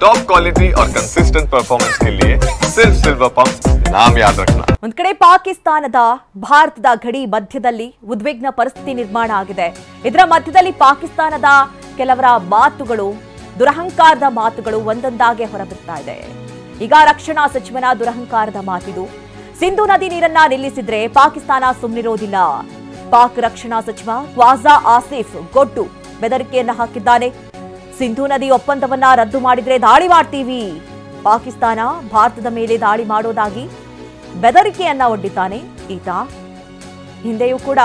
Top quality और consistent performance के लिए सिर्फ सिल्वर पंप नाम याद रखना। ಒಂದ್ ಕಡೆ ಪಾಕಿಸ್ತಾನದ ಭಾರತದ ಗಡಿ ಮಧ್ಯದಲ್ಲಿ ಉದ್ವಿಗ್ನ ಪರಿಸ್ಥಿತಿ ನಿರ್ಮಾಣ ಆಗಿದೆ. ಇದರ ಮಧ್ಯದಲ್ಲಿ ಪಾಕಿಸ್ತಾನದ ಕೆಲವರ ಮಾತುಗಳು, ದುರಹಂಕಾರದ ಮಾತುಗಳು ಒಂದೊಂದಾಗಿ ಹೊರಬಿಡ್ತಾ ಇದೆ. ಈಗ ರಕ್ಷಣಾ ಸಚಿವನ ದುರಹಂಕಾರದ ಮಾತಿದು. ಸಿಂಧು ನದಿ ನೀರನ್ನ ನಿಲ್ಲಿಸಿದ್ರೆ ಪಾಕಿಸ್ತಾನ ಸುಮ್ಮನಿರೋದಿಲ್ಲ. ಪಾಕ್ ರಕ್ಷಣಾ ಸಚಿವ ಖ್ವಾಜಾ ಆಸಿಫ್ ಗೊಡ್ಡು ಬೆದರಿಕೆಯನ್ನ ಹಾಕಿದ್ದಾನೆ. ಸಿಂಧು ನದಿ ಒಪ್ಪಂದವನ್ನ ರದ್ದು ಮಾಡಿದ್ರೆ ದಾಳಿ ಮಾಡ್ತೀವಿ, ಪಾಕಿಸ್ತಾನ ಭಾರತದ ಮೇಲೆ ದಾಳಿ ಮಾಡೋದಾಗಿ ಬೆದರಿಕೆಯನ್ನ ಒಡ್ಡಿದ್ದಾನೆ ಈತ. ಹಿಂದೆಯೂ ಕೂಡ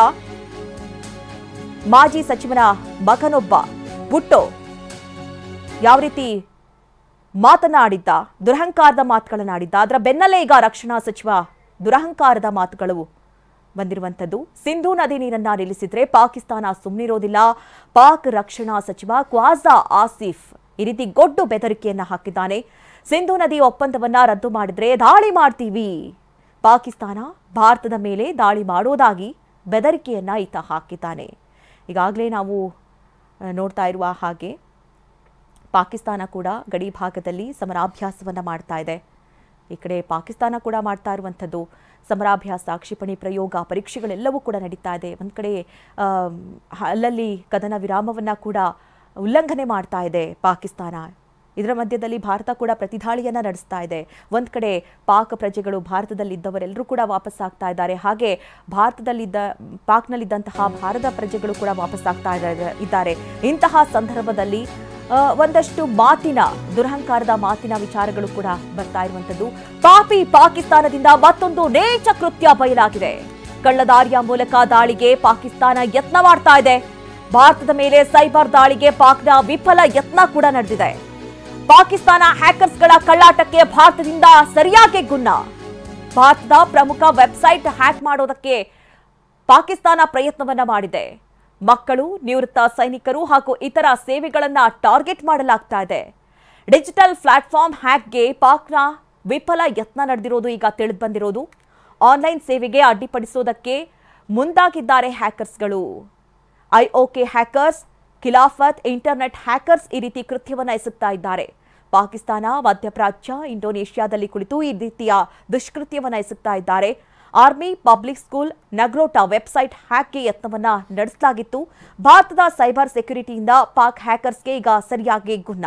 ಮಾಜಿ ಸಚಿವನ ಮಗನೊಬ್ಬ ಬುಟ್ಟೋ ಯಾವ ರೀತಿ ಮಾತನಾಡಿದ್ದ, ದುರಹಂಕಾರದ ಮಾತುಗಳನ್ನಾಡಿದ್ದ. ಅದರ ಬೆನ್ನಲ್ಲೇ ಈಗ ರಕ್ಷಣಾ ಸಚಿವ ದುರಹಂಕಾರದ ಮಾತುಗಳು ಬಂದಿರುವಂತದ್ದು. ಸಿಂಧು ನದಿ ನೀರನ್ನ ನಿಲ್ಲಿಸಿದ್ರೆ ಪಾಕಿಸ್ತಾನ ಸುಮ್ಮನಿರೋದಿಲ್ಲ. ಪಾಕ್ ರಕ್ಷಣಾ ಸಚಿವ ಖ್ವಾಜಾ ಆಸಿಫ್ ಈ ರೀತಿ ಗೊಡ್ಡು ಬೆದರಿಕೆಯನ್ನ ಹಾಕಿದ್ದಾನೆ. ಸಿಂಧು ನದಿ ಒಪ್ಪಂದವನ್ನ ರದ್ದು ಮಾಡಿದ್ರೆ ದಾಳಿ ಮಾಡ್ತೀವಿ, ಪಾಕಿಸ್ತಾನ ಭಾರತದ ಮೇಲೆ ದಾಳಿ ಮಾಡೋದಾಗಿ ಬೆದರಿಕೆಯನ್ನ ಈತ ಹಾಕಿದ್ದಾನೆ. ಈಗಾಗಲೇ ನಾವು ನೋಡ್ತಾ ಇರುವ ಹಾಗೆ ಪಾಕಿಸ್ತಾನ ಕೂಡ ಗಡಿ ಭಾಗದಲ್ಲಿ ಸಮರಾಭ್ಯಾಸವನ್ನ ಮಾಡ್ತಾ ಇದೆ. ಈ ಕಡೆ ಪಾಕಿಸ್ತಾನ ಕೂಡ ಮಾಡ್ತಾ ಇರುವಂಥದ್ದು ಸಮರಾಭ್ಯಾಸ, ಕ್ಷಿಪಣಿ ಪ್ರಯೋಗ, ಪರೀಕ್ಷೆಗಳೆಲ್ಲವೂ ಕೂಡ ನಡೀತಾ ಇದೆ. ಒಂದು ಕಡೆ ಅಲ್ಲಲ್ಲಿ ಕದನ ವಿರಾಮವನ್ನು ಕೂಡ ಉಲ್ಲಂಘನೆ ಮಾಡ್ತಾ ಇದೆ ಪಾಕಿಸ್ತಾನ. ಇದರ ಮಧ್ಯದಲ್ಲಿ ಭಾರತ ಕೂಡ ಪ್ರತಿದಾಳಿಯನ್ನು ನಡೆಸ್ತಾ ಇದೆ. ಒಂದು ಕಡೆ ಪಾಕ್ ಪ್ರಜೆಗಳು, ಭಾರತದಲ್ಲಿದ್ದವರೆಲ್ಲರೂ ಕೂಡ ವಾಪಸ್ ಆಗ್ತಾ ಇದ್ದಾರೆ. ಹಾಗೆ ಪಾಕ್ನಲ್ಲಿದ್ದಂತಹ ಭಾರತ ಪ್ರಜೆಗಳು ಕೂಡ ವಾಪಸ್ ಆಗ್ತಾ ಇದ್ದಾರೆ. ಇಂತಹ ಸಂದರ್ಭದಲ್ಲಿ ಒಂದಷ್ಟು ದುರಹಂಕಾರದ ಮಾತಿನ ವಿಚಾರಗಳು ಕೂಡ ಬರ್ತಾ ಇರುವಂತದ್ದು. ಪಾಪಿ ಪಾಕಿಸ್ತಾನದಿಂದ ಮತ್ತೊಂದು ನೀಚ ಕೃತ್ಯ ಬಯಲಾಗಿದೆ. ಕಳ್ಳದಾರಿಯ ಮೂಲಕ ದಾಳಿಗೆ ಪಾಕಿಸ್ತಾನ ಯತ್ನ ಮಾಡ್ತಾ ಇದೆ. ಭಾರತದ ಮೇಲೆ ಸೈಬರ್ ದಾಳಿಗೆ ಪಾಕ್ನ ವಿಫಲ ಯತ್ನ ಕೂಡ ನಡೆದಿದೆ. ಪಾಕಿಸ್ತಾನ ಹ್ಯಾಕರ್ಸ್ಗಳ ಕಳ್ಳಾಟಕ್ಕೆ ಭಾರತದಿಂದ ಸರಿಯಾಗಿ ಗುನ್ನ. ಭಾರತದ ಪ್ರಮುಖ ವೆಬ್ಸೈಟ್ ಹ್ಯಾಕ್ ಮಾಡೋದಕ್ಕೆ ಪಾಕಿಸ್ತಾನ ಪ್ರಯತ್ನವನ್ನ ಮಾಡಿದೆ. ಮಕ್ಕಳು, ನಿವೃತ್ತ ಸೈನಿಕರು ಹಾಗೂ ಇತರ ಸೇವೆಗಳನ್ನ ಟಾರ್ಗೆಟ್ ಮಾಡಲಾಗ್ತಾ ಇದೆ. ಡಿಜಿಟಲ್ ಪ್ಲಾಟ್ಫಾರ್ಮ್ ಹ್ಯಾಕ್ಗೆ ಪಾಕ್ನ ವಿಫಲ ಯತ್ನ ನಡೆದಿರೋದು ಈಗ ತಿಳಿದು ಬಂದಿರೋದು. ಆನ್ಲೈನ್ ಸೇವೆಗೆ ಅಡ್ಡಿಪಡಿಸೋದಕ್ಕೆ ಮುಂದಾಗಿದ್ದಾರೆ ಹ್ಯಾಕರ್ಸ್ಗಳು. ಐಒಕೆ ಹ್ಯಾಕರ್ಸ್, ಖಿಲಾಫತ್, ಇಂಟರ್ನೆಟ್ ಹ್ಯಾಕರ್ಸ್ ಈ ರೀತಿ ಕೃತ್ಯವನ್ನ ಎಸಗ್ತಾ ಇದ್ದಾರೆ. ಪಾಕಿಸ್ತಾನ, ಮಧ್ಯಪ್ರಾಚ್ಯ, ಇಂಡೋನೇಷ್ಯಾದಲ್ಲಿ ಕುಳಿತು ಈ ರೀತಿಯ ದುಷ್ಕೃತ್ಯವನ್ನ ಎಸಗ್ತಾ ಇದ್ದಾರೆ. ಆರ್ಮಿ, ಪಬ್ಲಿಕ್ ಸ್ಕೂಲ್, ನಗ್ರೋಟಾ ವೆಬ್ಸೈಟ್ ಹ್ಯಾಕ್ಗೆ ಯತ್ನವನ್ನ ನಡೆಸಲಾಗಿತ್ತು. ಭಾರತದ ಸೈಬರ್ ಸೆಕ್ಯುರಿಟಿಯಿಂದ ಪಾಕ್ ಹ್ಯಾಕರ್ಸ್ಗೆ ಈಗ ಸರಿಯಾಗಿ ಗುನ್ನ.